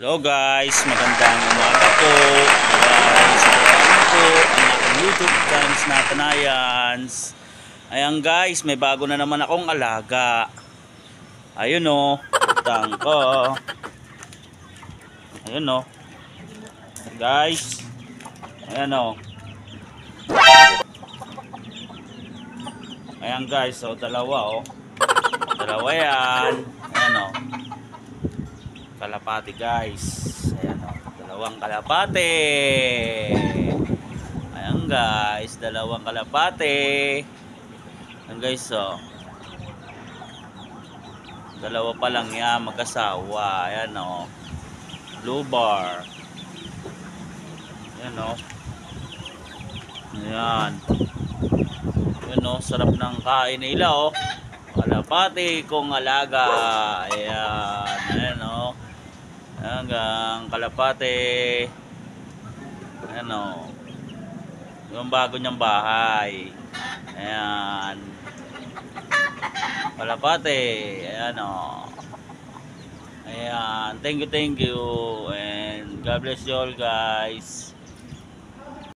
Hello guys, magandang umaga po guys. Ano po ang aking YouTube channel na Tanayans. Ayan guys, may bago na naman akong alaga. Ayun o, utang ko. Ayun o. Guys, ayan o. Ayan guys, so dalawa o. Dalawa yan. Ayan o. Kalapati guys. Ayan o. Dalawang kalapati. Ayan guys. Dalawang kalapati. Ayan guys o. Dalawa pa lang yan. Mag-asawa. Ayan o. Blue bar. Ayan o. Ayan. Ayan o. Sarap ng kain nila o. Kalapati kong alaga. Ayan. Ayan o. Hanggang kalapate. Ayan o. Yung bago niyang bahay. Ayan. Kalapate. Ayan o. Ayan. Thank you. And God bless you all guys.